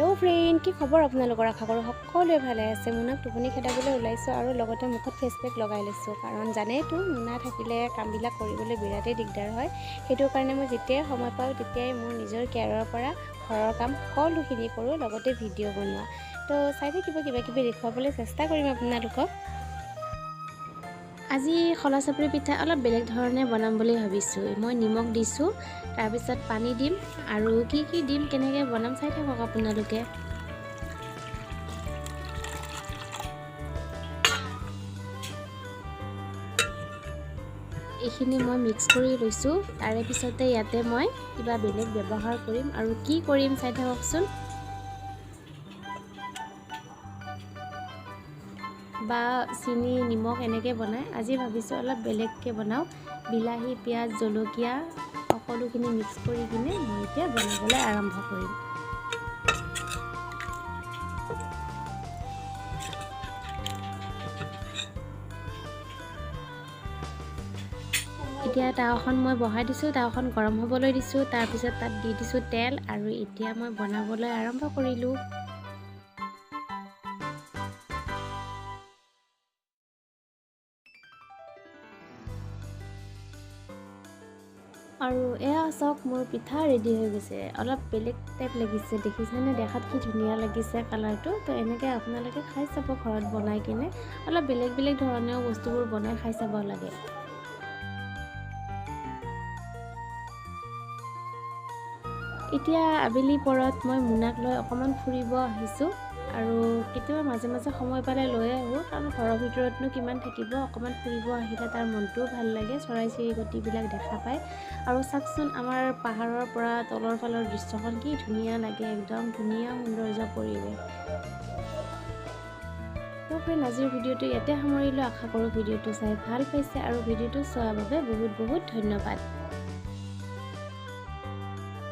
hello friend की खबर আপোনালোকৰ আশা কৰো সকলোৱে ভালে আছে মুনাক টোপনি খেদাবলৈ ওলাইছো আৰু লগতে মুখত ফেস পেক লগাই লৈছো কাৰণ জানেতো মুনা থাকিলে কামবিলাক কৰিবলৈ বিৰাটেই দিগদাৰ হয় সেইটো কাৰণে মই যেতিয়াই সময় পাওঁ তেতিয়াই মোৰ নিজৰ কেয়াৰৰ পৰা ঘৰৰ কাম সকলোখিনি কৰোঁ লগতে ভিডিঅ' বনোৱা তো চাই থাকিব কিবা কিবি দেখুৱাবলৈ চেষ্টা কৰিম আপোনালোকক আজি খলা চাপৰি পিঠা অলপ বেলেগ ধৰণে বনাম বুলি ভাবিছোঁ মই নিমখ দিছোঁ তাৰ পিছত পানী দিম আৰু কি দিম কেনেকৈ বনাম চাই থাকক আপোনালোকে এইখিনি মই মিক্স কৰি লৈছোঁ তাৰে পিছতে ইয়াতে মই কিবা বেলেগ ব্যৱহাৰ কৰিম আৰু কি কৰিম চাই থাককচোন বা চিনি নিমখ এনেকৈ বনাই আজি ভাবিছোঁ অলপ বেলেগকৈ বনাওঁ বিলাহী পিঁয়াজ জলকীয়া সকলোখিনি মিক্স কৰি কিনে মই এতিয়া বনাবলৈ আৰম্ভ কৰিম এতিয়া তাৱাখন মই বহাই দিছোঁ তাৱাখন গৰম হ'বলৈ দিছোঁ তাৰপিছত তাত দি দিছোঁ তেল আৰু এতিয়া মই বনাবলৈ আৰম্ভ কৰিলোঁ আৰু এয়া চাওক মোৰ পিঠা ৰেডি হৈ গৈছে অলপ বেলেগ টাইপ লাগিছে দেখিছেনে দেখাত কি ধুনীয়া লাগিছে কালাৰটো তো এনেকৈ আপোনালোকে খাই চাব ঘৰত বনাই কিনে অলপ বেলেগ ধৰণেও বস্তুবোৰ বনাই খাই চাব লাগে এতিয়া আবেলি পৰত মই মুনাক লৈ অকণমান ফুৰিব আহিছোঁ আৰু কেতিয়াবা মাজে সময় পালে লৈ আহোঁ কাৰণ ঘৰৰ ভিতৰতনো কিমান থাকিব অকণমান ফুৰিব আহিলে তাৰ মনটোও ভাল লাগে চৰাই চিৰিকটিবিলাক দেখা পায় আৰু চাওকচোন আমাৰ পাহাৰৰ পৰা তলৰ ফালৰ দৃশ্যখন কি ধুনীয়া লাগে একদম ধুনীয়া সৌন্দৰ্য পৰিৱেশ তো ফ্ৰেণ্ড আজিৰ ভিডিঅ'টো ইয়াতে সামৰিলোঁ আশা কৰোঁ ভিডিঅ'টো চাই ভাল পাইছে আৰু ভিডিঅ'টো চোৱাৰ বাবে বহুত ধন্যবাদ